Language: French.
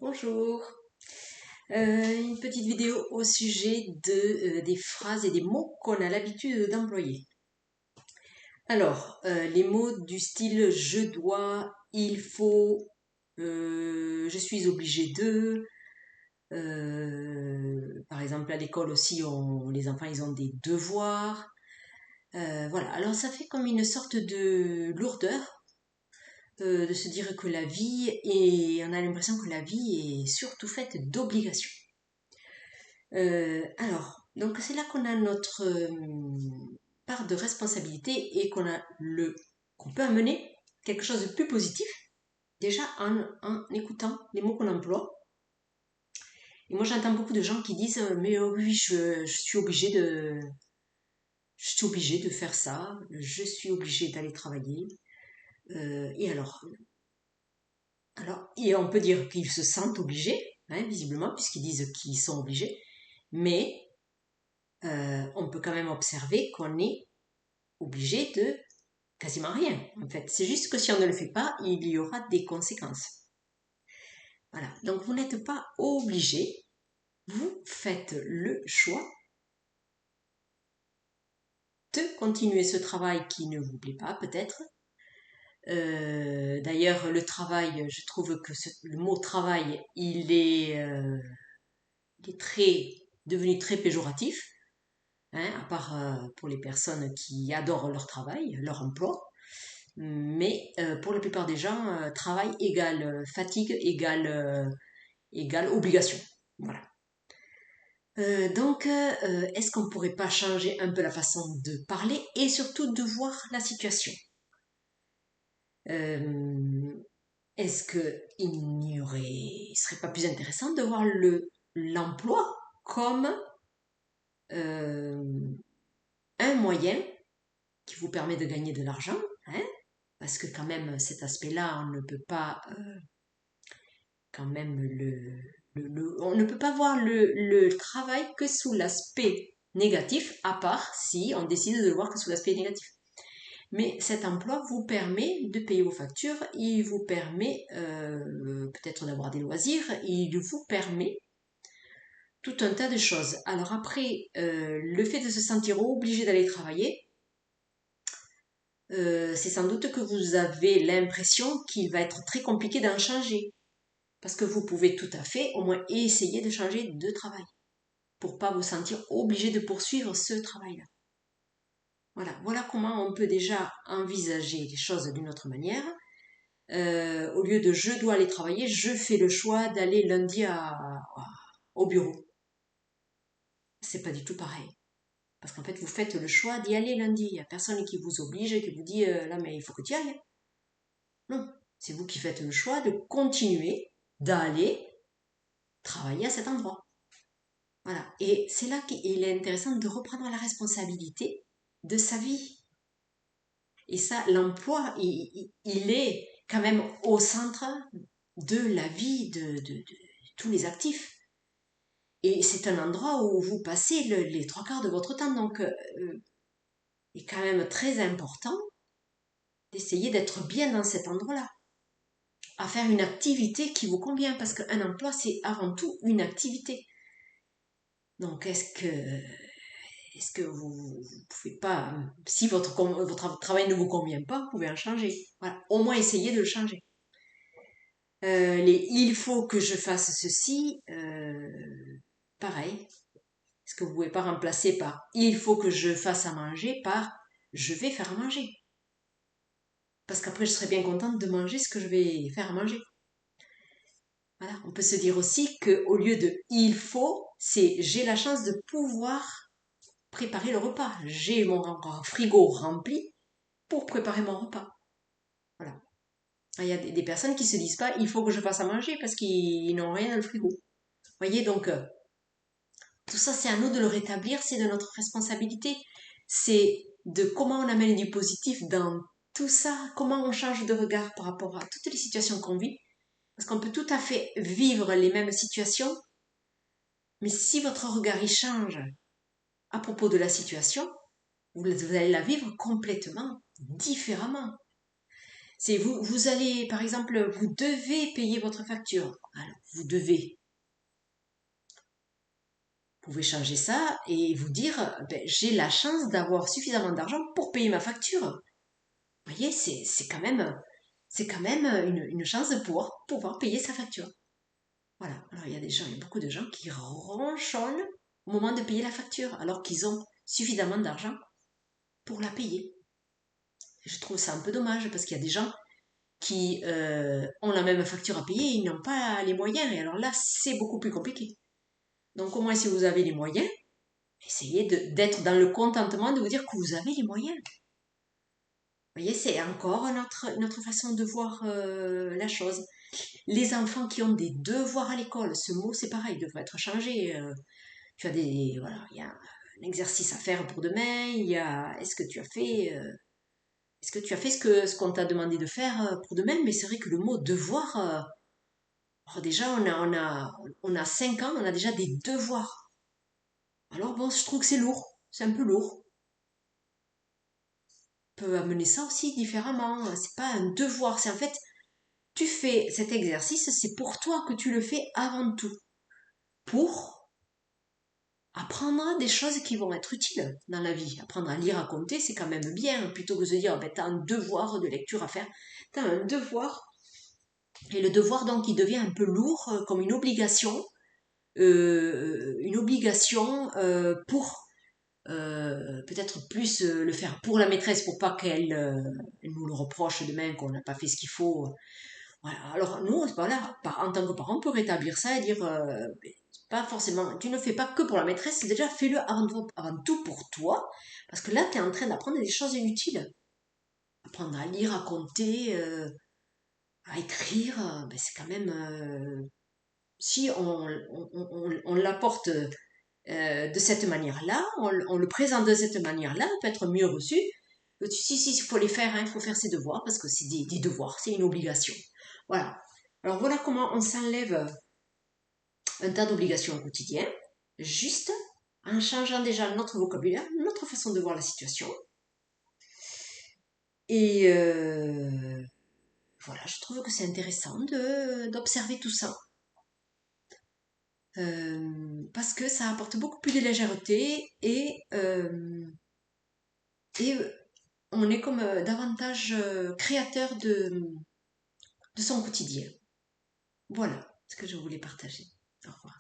Bonjour. Une petite vidéo au sujet des phrases et des mots qu'on a l'habitude d'employer. Alors, les mots du style je dois, il faut, je suis obligé de. Par exemple, à l'école aussi, les enfants ils ont des devoirs. Voilà, alors ça fait comme une sorte de lourdeur de se dire que la vie est, on a l'impression que la vie est surtout faite d'obligations. Donc c'est là qu'on a notre part de responsabilité et qu'on peut amener quelque chose de plus positif, déjà en écoutant les mots qu'on emploie. Et moi j'entends beaucoup de gens qui disent mais oui, je suis obligé de faire ça, je suis obligé d'aller travailler. Et et on peut dire qu'ils se sentent obligés, hein, visiblement, puisqu'ils disent qu'ils sont obligés, mais on peut quand même observer qu'on est obligé de quasiment rien, en fait. C'est juste que si on ne le fait pas, il y aura des conséquences. Voilà. Donc vous n'êtes pas obligé, vous faites le choix de continuer ce travail qui ne vous plaît pas, peut-être. D'ailleurs, le travail, je trouve que le mot travail, il est devenu très péjoratif, hein, à part pour les personnes qui adorent leur travail, leur emploi. Mais pour la plupart des gens, travail égale fatigue égale obligation. Voilà. Est-ce qu'on ne pourrait pas changer un peu la façon de parler et surtout de voir la situation? Euh, Est-ce il serait pas plus intéressant de voir l'emploi comme euh, un moyen qui vous permet de gagner de l'argent, hein? Parce que quand même cet aspect-là, on ne peut pas quand même on ne peut pas voir le travail que sous l'aspect négatif, à part si on décide de le voir que sous l'aspect négatif. Mais cet emploi vous permet de payer vos factures, il vous permet peut-être d'avoir des loisirs, il vous permet tout un tas de choses. Alors après, le fait de se sentir obligé d'aller travailler, c'est sans doute que vous avez l'impression qu'il va être très compliqué d'en changer. Parce que vous pouvez tout à fait au moins essayer de changer de travail pour pas vous sentir obligé de poursuivre ce travail-là. Voilà comment on peut déjà envisager les choses d'une autre manière. Au lieu de je dois aller travailler, je fais le choix d'aller lundi au bureau. C'est pas du tout pareil. Parce qu'en fait, vous faites le choix d'y aller lundi. Il n'y a personne qui vous oblige, qui vous dit là, mais il faut que tu y ailles. Non, c'est vous qui faites le choix de continuer d'aller travailler à cet endroit. Voilà. Et c'est là qu'il est intéressant de reprendre la responsabilité de sa vie. Et ça, l'emploi, il est quand même au centre de la vie de tous les actifs. Et c'est un endroit où vous passez les trois quarts de votre temps. Donc, il est quand même très important d'essayer d'être bien dans cet endroit-là. À faire une activité qui vous convient. Parce qu'un emploi, c'est avant tout une activité. Donc, est-ce que vous ne pouvez pas, si votre travail ne vous convient pas, vous pouvez en changer. Voilà, au moins essayez de le changer. Il faut que je fasse ceci, pareil. Est-ce que vous ne pouvez pas remplacer par il faut que je fasse à manger par je vais faire à manger. Parce qu'après, je serai bien contente de manger ce que je vais faire à manger. Voilà. On peut se dire aussi qu'au lieu de il faut, c'est j'ai la chance de pouvoir préparer le repas. J'ai mon frigo rempli pour préparer mon repas. Voilà. Il y a des personnes qui se disent pas il faut que je fasse à manger parce qu'ils n'ont rien dans le frigo. Vous voyez, donc tout ça c'est à nous de le rétablir, c'est de notre responsabilité. C'est de comment on amène du positif dans tout ça, comment on change de regard par rapport à toutes les situations qu'on vit. Parce qu'on peut tout à fait vivre les mêmes situations, mais si votre regard y change à propos de la situation, vous allez la vivre complètement différemment. C'est vous allez, par exemple, vous devez payer votre facture. Alors, vous devez. Vous pouvez changer ça et vous dire, ben, j'ai la chance d'avoir suffisamment d'argent pour payer ma facture. Vous voyez, c'est quand même une chance de pouvoir payer sa facture. Voilà. Alors, il y a beaucoup de gens qui ronchonnent au moment de payer la facture, alors qu'ils ont suffisamment d'argent pour la payer. Je trouve ça un peu dommage parce qu'il y a des gens qui ont la même facture à payer et ils n'ont pas les moyens. Et alors là, c'est beaucoup plus compliqué. Donc au moins, si vous avez les moyens, essayez d'être dans le contentement de vous dire que vous avez les moyens. Vous voyez, c'est encore notre façon de voir la chose. Les enfants qui ont des devoirs à l'école, ce mot c'est pareil, devrait être changé. Tu as voilà, il y a un exercice à faire pour demain. Il y a, est-ce que tu as fait ce qu'on t'a demandé de faire pour demain? Mais c'est vrai que le mot devoir, alors déjà on a 5 ans, on a déjà des devoirs. Alors bon, je trouve que c'est lourd, c'est un peu lourd. On peut amener ça aussi différemment. C'est pas un devoir, c'est en fait, tu fais cet exercice, c'est pour toi que tu le fais avant tout. Pour apprendre des choses qui vont être utiles dans la vie. Apprendre à lire, à compter, c'est quand même bien, plutôt que de se dire, ben, t'as un devoir de lecture à faire. T'as un devoir. Et le devoir, donc, il devient un peu lourd, comme une obligation pour peut-être plus le faire pour la maîtresse pour pas qu'elle nous le reproche demain qu'on n'a pas fait ce qu'il faut. Voilà. Alors nous, voilà, en tant que parents, on peut rétablir ça et dire pas forcément, tu ne fais pas que pour la maîtresse, déjà fais-le avant tout pour toi, parce que là, tu es en train d'apprendre des choses inutiles. Apprendre à lire, à compter, à écrire, ben, c'est quand même si on l'apporte de cette manière-là, on le présente de cette manière-là, peut être mieux reçu. Si, il faut les faire, hein, il faut faire ses devoirs, parce que c'est des devoirs, c'est une obligation. Voilà. Alors voilà comment on s'enlève un tas d'obligations au quotidien, juste en changeant déjà notre vocabulaire, notre façon de voir la situation. Et voilà, je trouve que c'est intéressant d'observer tout ça. Parce que ça apporte beaucoup plus de légèreté et on est comme davantage créateur de son quotidien. Voilà ce que je voulais partager. Au revoir.